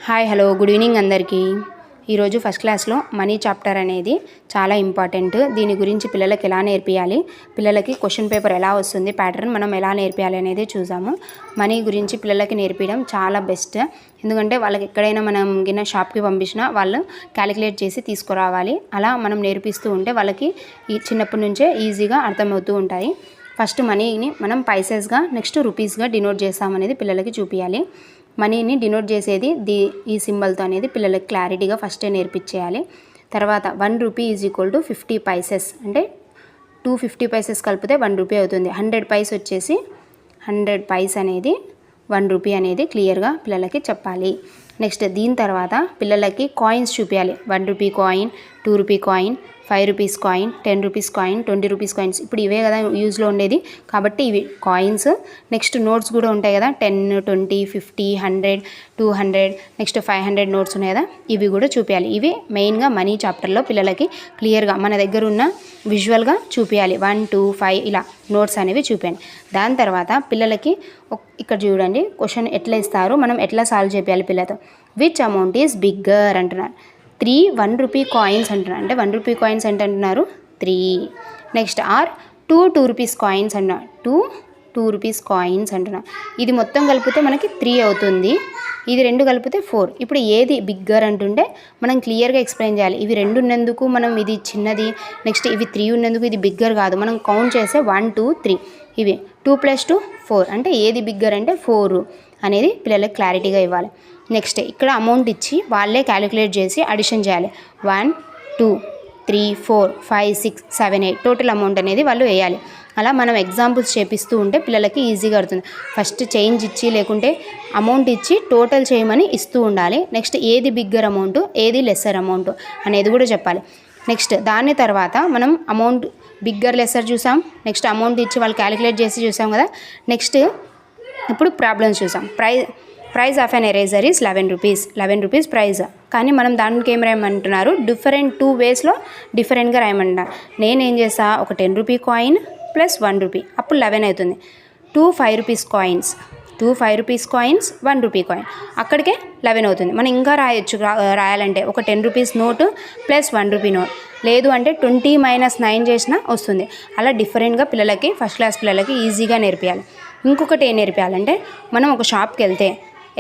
Hi hello good evening అందరికీ. ఈరోజు first క్లాస్లో మనీ చాప్టర్ అనేది చాలా ఇంపార్టెంట్. దీని గురించి పిల్లలకి ఎలా నేర్పియాలి, పిల్లలకి క్వశ్చన్ పేపర్ ఎలా వస్తుంది, ప్యాటర్న్ మనం ఎలా నేర్పియాలి అనేది చూసాము. మనీ గురించి పిల్లలకి నేర్పించడం చాలా బెస్ట్. ఎందుకంటే వాళ్ళకి ఎక్కడైనా మనం గిన్న షాప్కి పంపించినా వాళ్ళు క్యాలిక్యులేట్ చేసి తీసుకురావాలి. అలా మనం నేర్పిస్తూ ఉంటే వాళ్ళకి చిన్నప్పటి నుంచే ఈజీగా అర్థమవుతూ ఉంటాయి. ఫస్ట్ మనీని మనం పైసెస్గా, నెక్స్ట్ రూపీస్గా డినోట్ చేస్తామనేది పిల్లలకి చూపించాలి. మనీని డినోట్ చేసేది ఈ సింబల్తో అనేది పిల్లలకి క్లారిటీగా ఫస్టే నేర్పించేయాలి. తర్వాత 1 rupee is equal to 50 Pisces, అంటే 250 పైసెస్ కలిపితే 1 రూపీ అవుతుంది. 100 పైస్ వచ్చేసి 100 పైస్ అనేది 1 రూపీ అనేది క్లియర్గా పిల్లలకి చెప్పాలి. నెక్స్ట్ దీని తర్వాత పిల్లలకి కాయిన్స్ చూపించాలి. 1 rupee coin, 2 rupee coin, 5 rupees coin, 10 rupees coin, 20 rupees coins. ఇప్పుడు ఇవే కదా యూజ్లో ఉండేది కాబట్టి ఇవి కాయిన్స్. నెక్స్ట్ నోట్స్ కూడా ఉంటాయి కదా, 10, 20, 50, 100, 200, నెక్స్ట్ 500 నోట్స్ ఉన్నాయి కదా, ఇవి కూడా చూపించాలి. ఇవి మెయిన్గా మనీ చాప్టర్లో పిల్లలకి క్లియర్గా మన దగ్గర ఉన్న విజువల్గా చూపించాలి. 1, 2, 5 ఇలా నోట్స్ అనేవి చూపించండి. దాని తర్వాత పిల్లలకి ఇక్కడ చూడండి క్వశ్చన్ ఎట్లా ఇస్తారు, మనం ఎట్లా సాల్వ్ చేయాలి పిల్లలతో. విచ్ అమౌంట్ ఈజ్ బిగ్గర్ అంటున్నారు. 3 1 రూపీ కాయిన్స్ అంటున్నారు. అంటే 1 రూపీ కాయిన్స్ అంటే అంటున్నారు 3. నెక్స్ట్ ఆర్ 2 రూపీస్ కాయిన్స్ అంటున్నారు. 2 రూపీస్ కాయిన్స్ అంటున్నారు. ఇది మొత్తం కలిపితే మనకి 3 అవుతుంది. ఇది 2 కలిపితే 4. ఇప్పుడు ఏది బిగ్గర్ అంటుంటే మనం క్లియర్గా ఎక్స్ప్లెయిన్ చేయాలి. ఇవి 2 ఉన్నందుకు మనం ఇది చిన్నది, నెక్స్ట్ ఇవి 3 ఉన్నందుకు ఇది బిగ్గర్ కాదు. మనం కౌంట్ చేస్తే 1 2 3 ఇవి 2 + 2 4 అంటే ఏది బిగ్గర్ అంటే 4 అనేది పిల్లలకు క్లారిటీగా ఇవ్వాలి. నెక్స్ట్ ఇక్కడ అమౌంట్ ఇచ్చి వాళ్ళే క్యాలిక్యులేట్ చేసి అడిషన్ చేయాలి. 1 2 3 4 5 6 7 8 టోటల్ అమౌంట్ అనేది వాళ్ళు వేయాలి. అలా మనం ఎగ్జాంపుల్స్ చేపిస్తూ ఉంటే పిల్లలకి ఈజీగా అవుతుంది. ఫస్ట్ చేంజ్ ఇచ్చి లేకుంటే అమౌంట్ ఇచ్చి టోటల్ చేయమని ఇస్తూ ఉండాలి. నెక్స్ట్ ఏది బిగ్గర్ అమౌంట్, ఏది లెస్సర్ అమౌంట్ అనేది కూడా చెప్పాలి. నెక్స్ట్ దాని తర్వాత మనం అమౌంట్ బిగ్గర్ లెస్సర్ చూసాం. నెక్స్ట్ అమౌంట్ ఇచ్చి వాళ్ళు క్యాలిక్యులేట్ చేసి చూసాం కదా. నెక్స్ట్ ఇప్పుడు ప్రాబ్లమ్స్ చూసాం. Price of an eraser is 11 rupees. 11 rupees price. కానీ మనం దానికి ఏం రాయమంటున్నారు, డిఫరెంట్ 2 వేస్లో డిఫరెంట్గా రాయమంటున్నారు. నేనేం చేస్తా, ఒక 10 రూపీ కాయిన్ ప్లస్ 1 రూపీ అప్పుడు 11 అవుతుంది. 2 5 rupees coins, 2 5 rupees coins, 1 rupee coin అక్కడికే 11 అవుతుంది. మనం ఇంకా రాయాలంటే ఒక 10 rupees note plus 1 rupee note, లేదు అంటే 20 - 9 చేసినా వస్తుంది. అలా డిఫరెంట్గా పిల్లలకి ఫస్ట్ క్లాస్ పిల్లలకి ఈజీగా నేర్పించాలి. ఇంకొకటి ఏం నేర్పించాలంటే, మనం ఒక షాప్కి వెళ్తే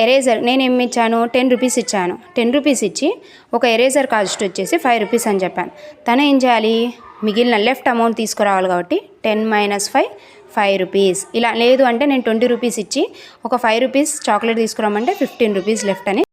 ఎరేజర్ నేను ఏమి ఇచ్చాను, 10 రూపీస్ ఇచ్చాను. 10 రూపీస్ ఇచ్చి ఒక ఎరేజర్ కాస్ట్ వచ్చేసి 5 రూపీస్ అని చెప్పాను. తను ఏం చేయాలి, మిగిలిన లెఫ్ట్ అమౌంట్ తీసుకురావాలి కాబట్టి 10 - 5 5 రూపీస్ ఇలా. లేదు అంటే నేను 20 రూపీస్ ఇచ్చి ఒక 5 రూపీస్ చాక్లెట్ తీసుకురామంటే 15 రూపీస్ లెఫ్ట్ అని